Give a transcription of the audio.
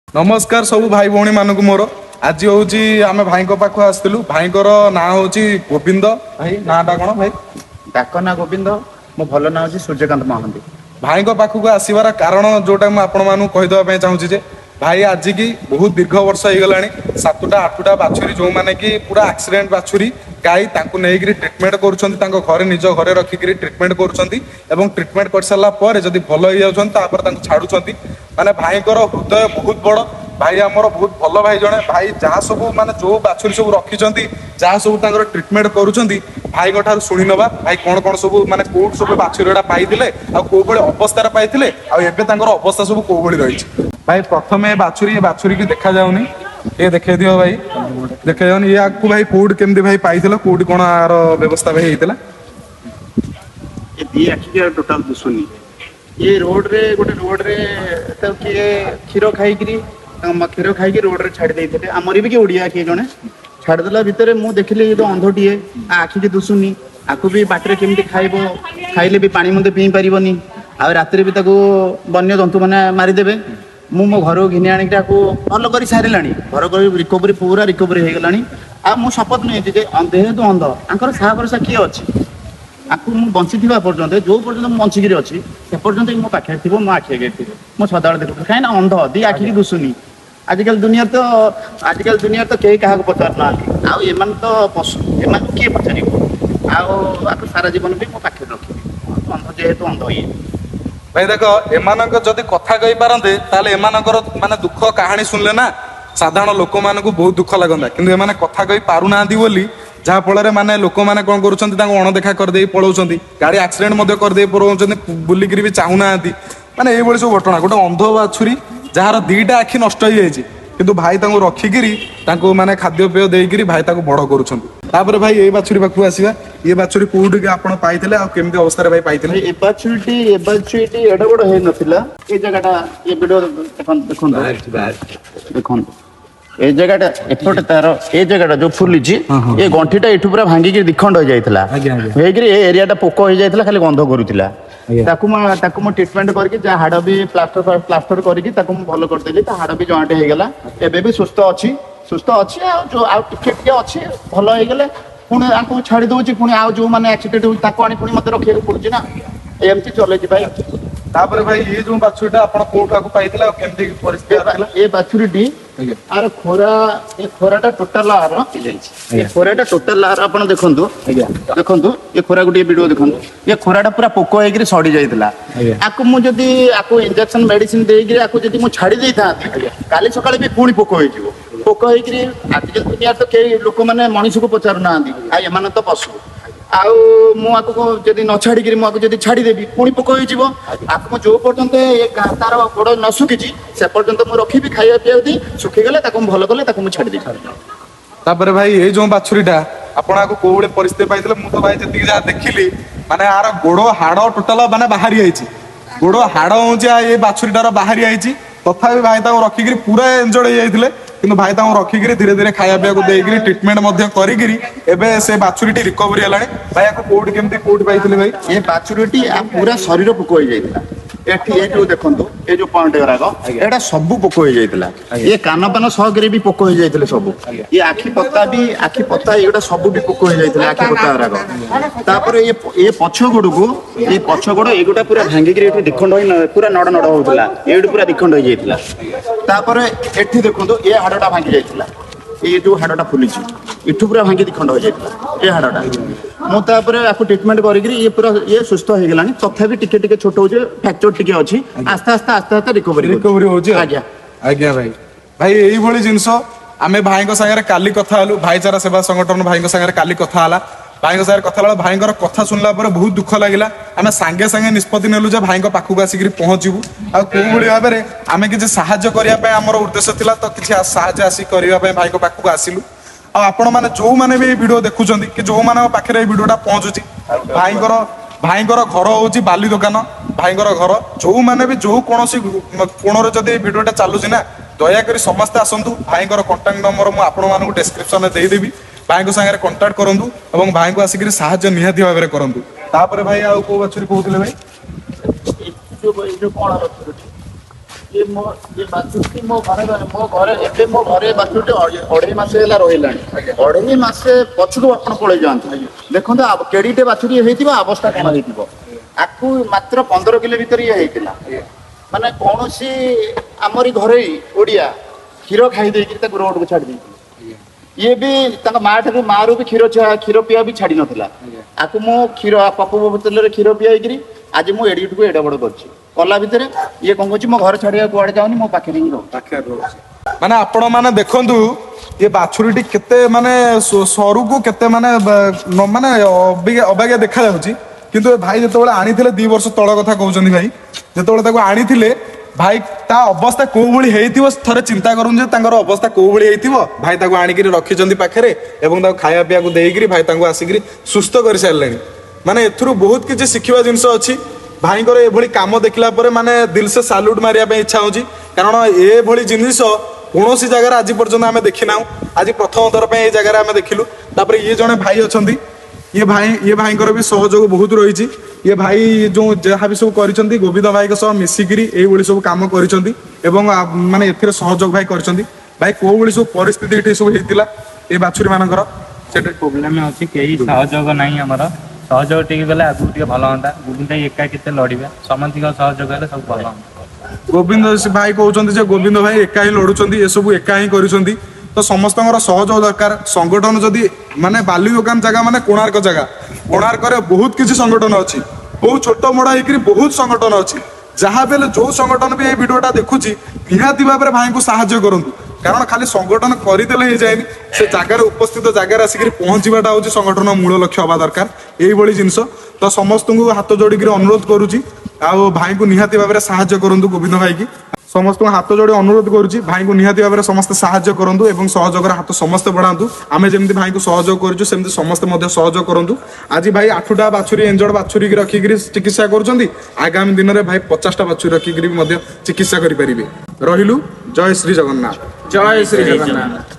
नमस्कार सब भाई भौणी मानक मोर आज हूँ आम भाई पाख आसलु भाई ना हूँ गोविंद भाई नाटा कौन भाई डाक ना गोविंद मो भल ना हूँ सूर्यकांत महांती। भाई पाखक आसबार कारण जोटा मुझे कहीदेवाई चाहूँगी भाई आज की बहुत दीर्घ वर्ष हो गला 7टा 8टा बाछुरी जो मैंने कि पूरा एक्सीडेंट बाछुरी गाई नहीं ट्रिटमेंट कर निज घर रखिक ट्रिटमेंट कर ट्रिटमेंट कर सारापर जब भल हो जापर छाड़ुं माने भाई हृदय बहुत बड़ भाई आमर बहुत भल भाई जड़े भाई जहाँ सब माने जो बाछुरी सब रखिंट जहाँ सब ट्रिटमेंट करुँच भाई ठार शुणी नवा भाई कौन कौन सब माने कौट सब बाछुरी पाई कौ अवस्था पाई अवस्था सब कौ रही भाई प्रथम बाछुरी की देखा जाऊनी ये देखे दियो भाई देखा जाऊनी ये आपको भाई कौट केमती भाई पाई कौट कौन आर व्यवस्था भाई होता ये दी आखिक टोटाल दुसुनी ये रोड रे गोटे रोड रे तो किए क्षीर खाई रोड रे छाड़ी देते आमर भी किए ओडिया किए जड़े छाड़देला भितर मुझे देखिली तो अंधटीए आखि की दुसुनी आपको भी बाटर केमती खाइब खाइले भी पानी मत पी पारनी आ राति भी वन्य जंतु मैंने मारिदेवे मु मो घर घिनी आनी भल कर सारा घर रिकवरी पूरा रिकवरी हो गलानी आ मु शपथ नहीं जेहेतु अंध आंकर साहा भरसा किए अच्छी आपको मुझे बंची पर्यंत जो पर्यटन बंचिकी अच्छी से पर्यंत मो पाखे थी मो आखि आगे थी मो सदाବେଳେ देखो कहीं अंध दी आखि की दुसुनी आजिकल दुनिया तो कई क्या पचार ना आम तो पशु एम किए पचार आप सारा जीवन भी मो पाखे रखी अंध जेहेतु अंध ये भाई देख एमानक जदि कथा कही पारते ताले एमानकर माने दुख कहानी सुनले ना साधारण लोक मानक बहुत दुख लगता किंतु एमाने कथा कही पारुना बोली जहाँ फल माने लोक मैंने कौन कर अणदेखा करदे पलाउं गाड़ी आक्सीडेंट करदे पलाउं बुलिक भी चाहूना माने ये सब घटना गोटे अंध बाछुरी जार 2टा आखि नष्ट हो जाए किंतु भाई रखिकी माने खाद्यपेय देकर भाई बड़ कर भाई ये बाछुरी पाखु आसवा ये बाछुरी कौटी आप पाई केमती अवस्था भाई पाई ए बाछुरी एडा बड़ है नथिला ए जगहटा ये वीडियो देखो ए जगहटा एपटे तार ए जगहटा जो फुली ए गंठीटा एठू पूरा भांगिकी दिखंड हो जाइतला हेगिरी ए एरियाटा पोक हो जाइतला खाली गंध करूतिला ताकू मो ट्रीटमेंट करके जा हाड़ भी प्लास्टर करके ताकू मो भलो कर देली ता हाड़ भी जॉइंट हो गला एबे भी सुस्थ अछि आ जो आ टिके अछि भलो हो गले पुणी आंको छाड़ी दउची पुणी आ जो माने एक्सीडेंट हो ताको आनी पुणी मते रखिया पड़ुची ना एमती चले जी भाई तापर भाई ये जो बाछुरीटा आपण कोठा को पाइतला केमती परिस्थिति ए बाछुरीटी आर खोराटा टोटल आर ए खोराटा टोटल आर आपण देखंतु ए खोरा गुटी वीडियो देखंतु ये खोराटा पूरा पोको हेगिरी सड़ी जाइतला आको मु जदी आको इंजेक्शन मेडिसिन देगिरी आको जदी मु छाड़ी देइथा काली सकाळे भी पुणी पोको होई जिवो पोको हेगिरी आजकल दुनिया तो के लोक माने मनुष्य को पचारु ना आ एमान तो पशु आउ मुझको जब न छाड़ी मुझे छाड़ी देवी पुणी पोक हो जो पर्यंत तार गोड़ न सुखी से पर्यंत मुझे रखी खाଇବା पीवा दी सुखीगले भल कले छाड़ी तापर भाई ये जो बाछुरीटा आपण को परिस्थिति पाई तो भाई जी जहाँ देखिली माने आर गोड़ हाड़ टोटाल माने बाहरी आई गोड़ हाड़ हूँ ये बाछुरीटार बाहरी आई तथापि भाई रखिकी पूरा एंजॉय हो जाते किंतु भाई रखिकी धीरे धीरे खाया पीवा देकर ट्रिटमेंट करी से बाछुरी रिकवरी है भाई आपको कौट केमती कौट पाई भाई ये बाछुरी पूरा शरीर पोक हो जाता देखो ये जो पॉइंट गुराक एटा सब पोक हो जाता ये कान पान सहगे भी पोक हो जाते सब ये आखि पता ये सब भी पोक हो जाते आखि पता गुराक ये पछ गोड़ को ये पछ गोड़ एगोटा पूरा भांगिकी दिखंड पूरा नड़ नड़ होता ये पूरा दिखंड हो जाता एठी देखो ये हाड़टा भांगी जाइतला ये जो हाड़टा फुली इठू पूरा भांगी दिखंड हो जाइतला ये हाड़टा मुझे आपको ट्रिटमेंट करी ये पूरा ये सुस्थ हो गलानी तथापि टिके टिके छोट हो फ्रैक्चर टिके अच्छी आस्ते आस्ते आस्ते आस्ते रिकवरी हो आज्ञा आज्ञा भाई भाई यही भली जिनस आमे भाई सागर काली कथा हलु भाईचारा सेवा संगठन भाई सागर काली कथा हला भाई सागर कथा भाई कथा सुनला पर बहुत दुख लगिला आमे सांगे सांगे निष्पत्ति नेलु जे भाई पाखक आसिक पहुँचबू आ कौ भाव में आमे किसी साहाय्य करने आमर उद्देश्य थिला तो किसी साहाय्य आसी करने भाई पाखक आसिलु आपण मैंने जो मैंने भी वीडियो देखुं कि जो मान पाखे वीडियोटा पहुँचुची भाई घर हूँ बाली दुकान भाई घर जो मैंने भी जो कौन कोण जब वीडियोटा चलुची ना दयाकोरी समस्ते आसतु भाई कंटाक्ट नंबर मुझे आपण डिस्क्रिप्शन में देदेवी भाई सागर कंटाक्ट करूँ और भाई को आसिक साहाय्य निहाती भाव में करूँ तापर भाई आउ को बाछुरी कहते भाई ये बाछुरी मो घरे एबे मो घरे बाछुरी अढ़े मासे ହେଲା ରହିଲାଣି अढ़े मासे पछुको आपण पळै जांती देखंत केडीटे बाछुरी हेतिबा अवस्था कोन हेतिबो आकु मात्र 15 किलो भीतर ये हेतिला माने कोनोसी हमरी घरे ओडिया क्षीर खाई देकी ताको रोड को छाड़ दी ये भी तंग माठ भी मारू भी क्षीर पिया भी छाड़ी नथिला आकु मो क्षीर पप्पू बोतल रे क्षीर पियाइकरी आज मो एडिट को एडा बड़ करछि कला भितर ये कौन कहछि मो घर छाड़िया कुआडे जाउनी मो पाखे ही रहो माने आपण माने देखंतु ये बाछुरीटी केते माने सरू को केते माने माने अबाग्या देखा जाउची किंतु ए भाई जेतबेले आनिथिले 2 वर्ष तळ कथा कहउछन्ती भाई जेतबेले ताको आनिथिले भाई ता अवस्था को भली हेइथिबो थरे चिंता करूं जे तांकर अवस्था को भली हेइथिबो भाई ताको आनिकरी रखिचन्ती पाखरे एवं ताको खाया पिया को देइकरी भाई तांको आसिकरी सुस्त कर सारलेनी माने एथुरु बहुत किछि सिखिबा जिंस अछि भाईଙ୍କର एभली काम देखला परे माने दिल से साल्यूट मारिया पे इच्छा होची कारण ए भली जिनिस कोनोसी जगह आज पर्यंत आमे देखि नाउ आज प्रथम थर पे ए जगह आमे देखिलु तापर ये जने भाई अछंती ये भाईଙ୍କର भी सहयोग बहुत रही ये भाई जो जहाँ भी सब करिसंती गोविंद भाई के सह मिसिकरी ए भली सब काम करिसंती एवं माने एथिरे सहयोग भाई करिसंती भाई को भली सब परिस्थिति एठी सब हेतिला ए बाछुरी मानकर सेटा प्रॉब्लम अछि केही सहयोग नाही हमर सहयोग टिके गले आगु टिके भल होता गोविंद एका केते लड़िबे समन्तिक सहयोग हेले सब भल गोविंद भाई कहउछंती जे गोविंद भाई एका ही लड़ुछंती ए सब एका ही करिसंती तो समस्तଙ୍କର सहयोग दरकार संगठन जदि माने बाली दुकान जगह माने कोणार्क जगह कोणार्क रे बहुत किछि संगठन अछि बहुत छोट मोड़ा हेकरी बहुत संगठन अछि जहाँ बेले जो संगठन भी ए वीडियोटा देखुची निहाती भाबरे भाई को सहायता करंतु कारण खाली संगठन करदेले ही जाएनी से जगार उपस्थित जगार आसिक पहुंचवाटा हूँ संगठन मूल लक्ष्य हवा दरकार यही जिनस तो समस्त को हाथ जोड़िक अनुरोध करुच्ची भाई को निहाती भाव में साहाय्य करंतु गोविंद भाई की समस्त हाथ जोड़ी अनुरोध करुच्ची भाई को निहाती भाव में समस्त साहाय्य करंतु एवं सहयोगर हाथ समस्त बढ़ातु आमे जेमती भाई को सहयोग करूँ सेमती समस्त सहयोग करंतु आज भाई 8टा बाछुरी एंजर्ड बाछुरी रखिक चिकित्सा करुँच आगामी दिन में भाई 50टा बाछुरी रखिक चिकित्सा करें रहिलु जय श्री जगन्नाथ जय श्री जगन्नाथ।